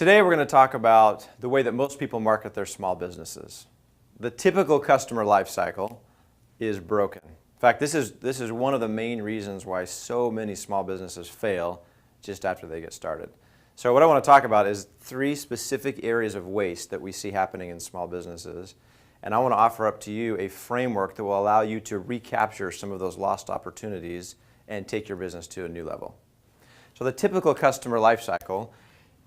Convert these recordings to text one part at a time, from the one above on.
Today we're going to talk about the way that most people market their small businesses. The typical customer life cycle is broken. In fact, this is one of the main reasons why so many small businesses fail just after they get started. So what I want to talk about is 3 specific areas of waste that we see happening in small businesses. And I want to offer up to you a framework that will allow you to recapture some of those lost opportunities and take your business to a new level. So the typical customer life cycle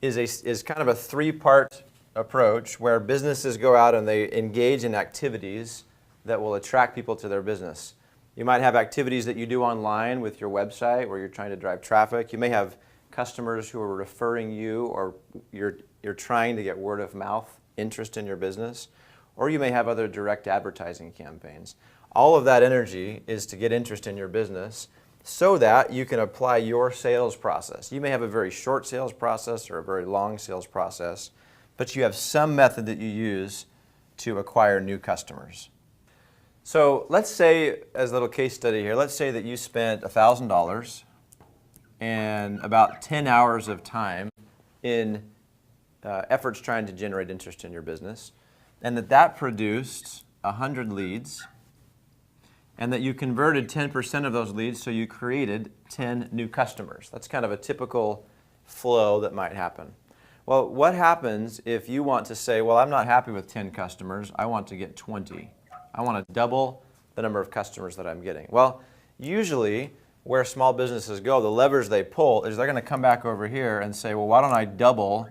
is kind of a 3-part approach where businesses go out and they engage in activities that will attract people to their business. You might have activities that you do online with your website where you're trying to drive traffic. You may have customers who are referring you, or you're trying to get word of mouth interest in your business, or you may have other direct advertising campaigns. All of that energy is to get interest in your business so that you can apply your sales process. You may have a very short sales process or a very long sales process, but you have some method that you use to acquire new customers. So let's say, as a little case study here, let's say that you spent $1,000 and about 10 hours of time in efforts trying to generate interest in your business, and that produced 100 leads, and that you converted 10% of those leads, so you created 10 new customers. That's kind of a typical flow that might happen. Well, what happens if you want to say, well, I'm not happy with 10 customers, I want to get 20. I want to double the number of customers that I'm getting. Well, usually where small businesses go, the levers they pull is they're going to come back over here and say, well, why don't I double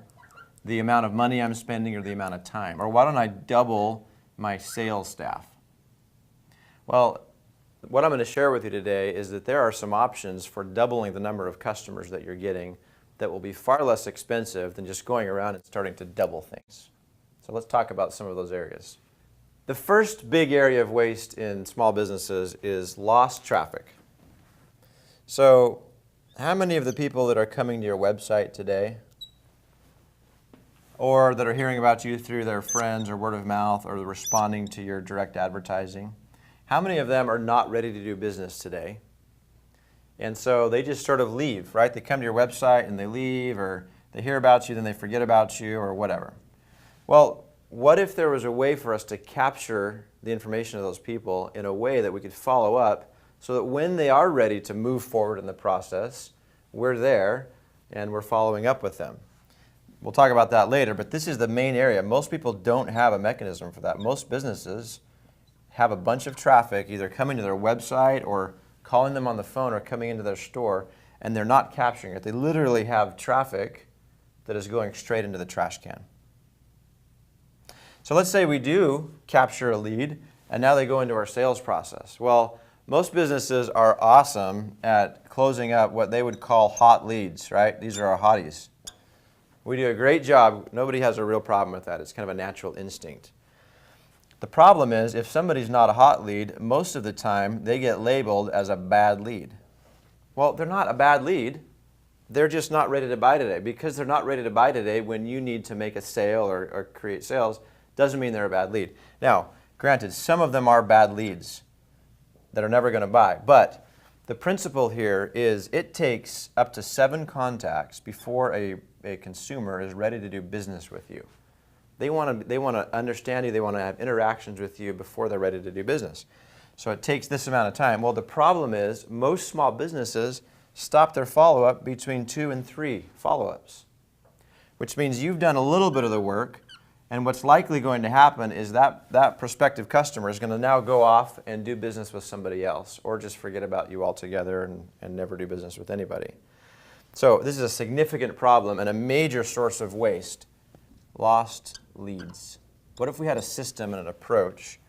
the amount of money I'm spending or the amount of time? Or why don't I double my sales staff? Well, what I'm going to share with you today is that there are some options for doubling the number of customers that you're getting that will be far less expensive than just going around and starting to double things. So let's talk about some of those areas. The first big area of waste in small businesses is lost traffic. So how many of the people that are coming to your website today, or that are hearing about you through their friends or word of mouth, or responding to your direct advertising, how many of them are not ready to do business today? And so they just sort of leave, right? They come to your website and they leave, or they hear about you, then they forget about you, or whatever. Well, what if there was a way for us to capture the information of those people in a way that we could follow up so that when they are ready to move forward in the process, we're there and we're following up with them? We'll talk about that later, but this is the main area. Most people don't have a mechanism for that. Most businesses have a bunch of traffic either coming to their website or calling them on the phone or coming into their store, and they're not capturing it. They literally have traffic that is going straight into the trash can. So let's say we do capture a lead, and now they go into our sales process. Well, most businesses are awesome at closing up what they would call hot leads, right? These are our hotties. We do a great job. Nobody has a real problem with that. It's kind of a natural instinct. The problem is, if somebody's not a hot lead, most of the time they get labeled as a bad lead. Well, they're not a bad lead. They're just not ready to buy today. Because they're not ready to buy today when you need to make a sale or create sales, doesn't mean they're a bad lead. Now, granted, some of them are bad leads that are never going to buy. But the principle here is it takes up to 7 contacts before a consumer is ready to do business with you. They want to understand you. They want to have interactions with you before they're ready to do business. So it takes this amount of time. Well, the problem is most small businesses stop their follow-up between 2 and 3 follow-ups, which means you've done a little bit of the work, and what's likely going to happen is that prospective customer is going to now go off and do business with somebody else, or just forget about you altogether and never do business with anybody. So this is a significant problem and a major source of waste. Lost leads. What if we had a system and an approach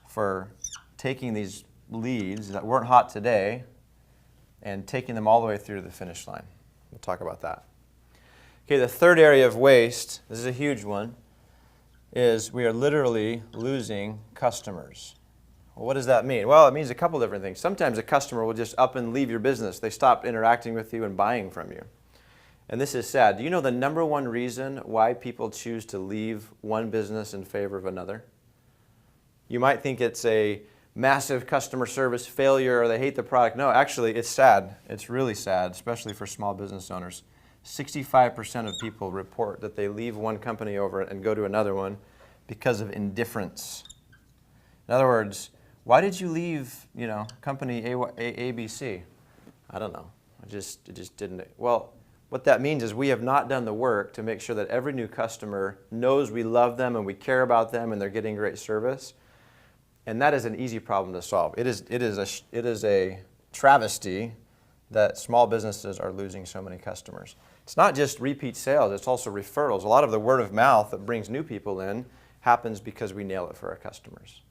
for taking these leads that weren't hot today and taking them all the way through to the finish line? We'll talk about that. Okay, the third area of waste, this is a huge one, is we are literally losing customers. Well, what does that mean? Well, it means a couple different things. Sometimes a customer will just up and leave your business. They stop interacting with you and buying from you. And this is sad. Do you know the number one reason why people choose to leave one business in favor of another? You might think it's a massive customer service failure or they hate the product. No, actually, it's sad. It's really sad, especially for small business owners. 65% of people report that they leave one company over and go to another one because of indifference. In other words, why did you leave, company ABC? I don't know. It just didn't. Well, what that means is we have not done the work to make sure that every new customer knows we love them and we care about them and they're getting great service. And that is an easy problem to solve. It is a travesty that small businesses are losing so many customers. It's not just repeat sales, it's also referrals. A lot of the word of mouth that brings new people in happens because we nail it for our customers.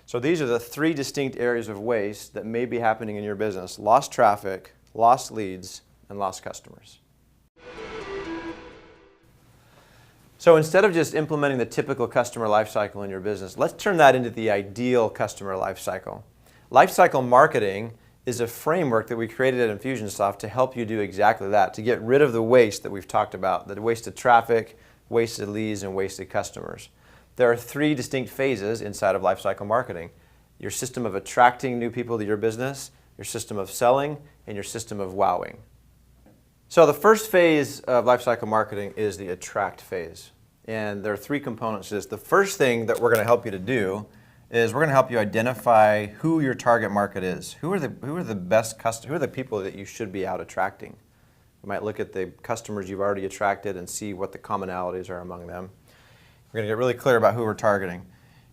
So these are the 3 distinct areas of waste that may be happening in your business: lost traffic, lost leads, and lost customers. So instead of just implementing the typical customer lifecycle in your business, let's turn that into the ideal customer lifecycle. Lifecycle marketing is a framework that we created at Infusionsoft to help you do exactly that, to get rid of the waste that we've talked about, the wasted traffic, wasted leads, and wasted customers. There are 3 distinct phases inside of lifecycle marketing: your system of attracting new people to your business, your system of selling, and your system of wowing. So the first phase of lifecycle marketing is the attract phase. And there are 3 components to this. The first thing that we're going to help you to do is we're going to help you identify who your target market is. Who are the best customers? Who are the people that you should be out attracting? You might look at the customers you've already attracted and see what the commonalities are among them. We're going to get really clear about who we're targeting.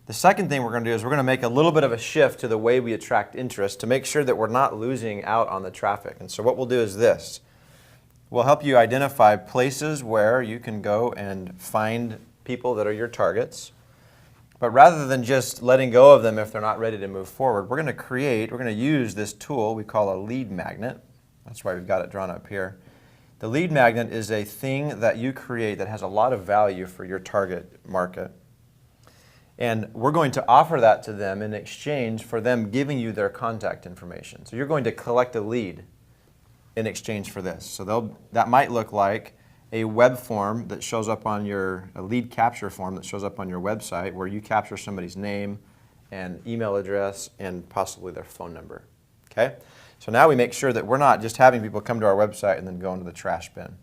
The second thing we're going to do is we're going to make a little bit of a shift to the way we attract interest to make sure that we're not losing out on the traffic. And so what we'll do is this. We'll help you identify places where you can go and find people that are your targets. But rather than just letting go of them if they're not ready to move forward, we're going to use this tool we call a lead magnet. That's why we've got it drawn up here. The lead magnet is a thing that you create that has a lot of value for your target market. And we're going to offer that to them in exchange for them giving you their contact information. So you're going to collect a lead in exchange for this. So that might look like a web form that shows up on a lead capture form that shows up on your website where you capture somebody's name and email address and possibly their phone number. Okay? So now we make sure that we're not just having people come to our website and then go into the trash bin.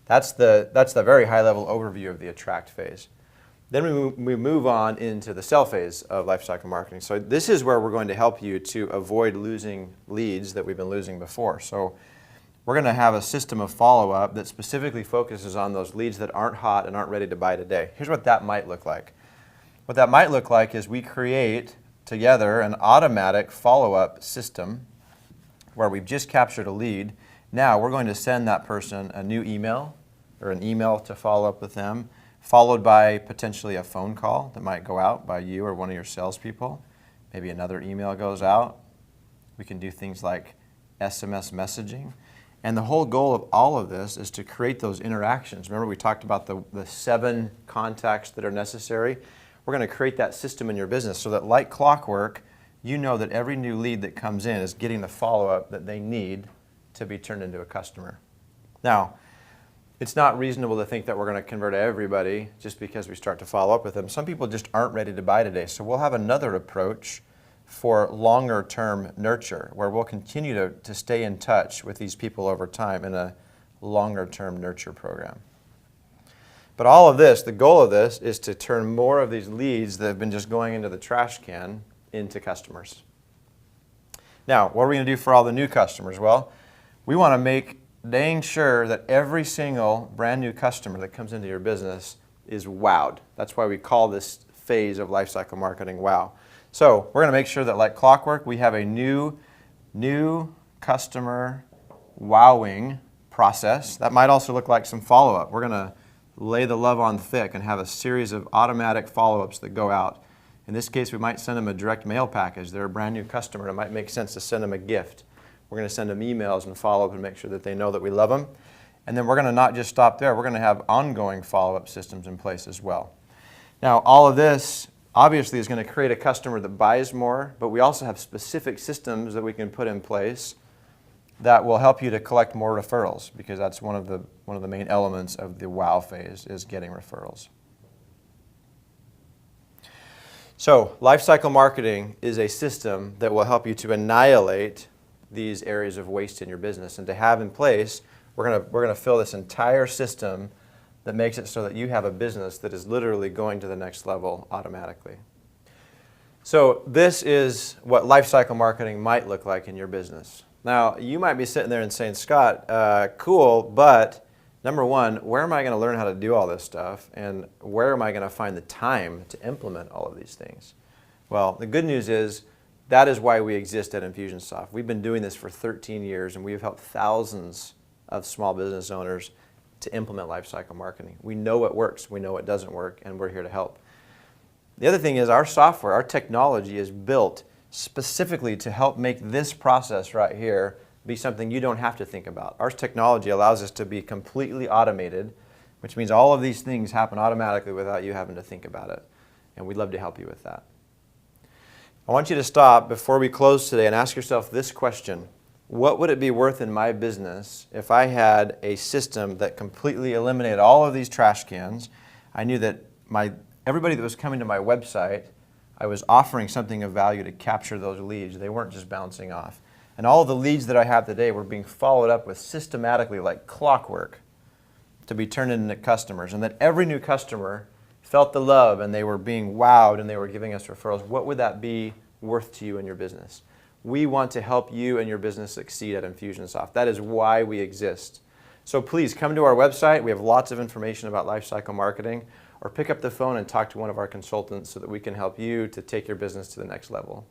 That's the very high level overview of the attract phase. Then we move on into the sell phase of lifecycle marketing. So this is where we're going to help you to avoid losing leads that we've been losing before. So we're going to have a system of follow-up that specifically focuses on those leads that aren't hot and aren't ready to buy today. Here's what that might look like. What that might look like is we create together an automatic follow-up system where we've just captured a lead. Now we're going to send that person a new email or an email to follow up with them, followed by potentially a phone call that might go out by you or one of your salespeople. Maybe another email goes out. We can do things like SMS messaging. And the whole goal of all of this is to create those interactions. Remember we talked about the 7 contacts that are necessary? We're going to create that system in your business so that like clockwork, you know that every new lead that comes in is getting the follow-up that they need to be turned into a customer. Now, it's not reasonable to think that we're going to convert everybody just because we start to follow up with them. Some people just aren't ready to buy today. So we'll have another approach for longer term nurture where we'll continue to stay in touch with these people over time in a longer term nurture program. But all of this, the goal of this is to turn more of these leads that have been just going into the trash can into customers. Now, what are we going to do for all the new customers? Well, we want to make dang sure that every single brand new customer that comes into your business is wowed. That's why we call this phase of lifecycle marketing wow. So we're going to make sure that like clockwork, we have a new customer wowing process. That might also look like some follow-up. We're going to lay the love on thick and have a series of automatic follow-ups that go out. In this case, we might send them a direct mail package. They're a brand new customer. It might make sense to send them a gift. We're going to send them emails and follow up and make sure that they know that we love them. And then we're going to not just stop there. We're going to have ongoing follow-up systems in place as well. Now, all of this obviously is going to create a customer that buys more, but we also have specific systems that we can put in place that will help you to collect more referrals because that's one of the main elements of the wow phase is getting referrals. So, lifecycle marketing is a system that will help you to annihilate these areas of waste in your business and to have in place We're gonna fill this entire system that makes it so that you have a business that is literally going to the next level automatically. So this is what lifecycle marketing might look like in your business. Now, you might be sitting there and saying, Scott, cool, but number one, where am I going to learn how to do all this stuff? And where am I going to find the time to implement all of these things? Well, the good news is that is why we exist at Infusionsoft. We've been doing this for 13 years, and we've helped thousands of small business owners to implement lifecycle marketing. We know what works, we know what doesn't work, and we're here to help. The other thing is our software, our technology is built specifically to help make this process right here be something you don't have to think about. Our technology allows us to be completely automated, which means all of these things happen automatically without you having to think about it. And we'd love to help you with that. I want you to stop before we close today and ask yourself this question. What would it be worth in my business if I had a system that completely eliminated all of these trash cans? I knew that everybody that was coming to my website, I was offering something of value to capture those leads. They weren't just bouncing off. And all of the leads that I have today were being followed up with systematically like clockwork to be turned into customers. And that every new customer felt the love and they were being wowed and they were giving us referrals. What would that be worth to you and your business? We want to help you and your business succeed at Infusionsoft. That is why we exist. So please come to our website. We have lots of information about lifecycle marketing. Or pick up the phone and talk to one of our consultants so that we can help you to take your business to the next level.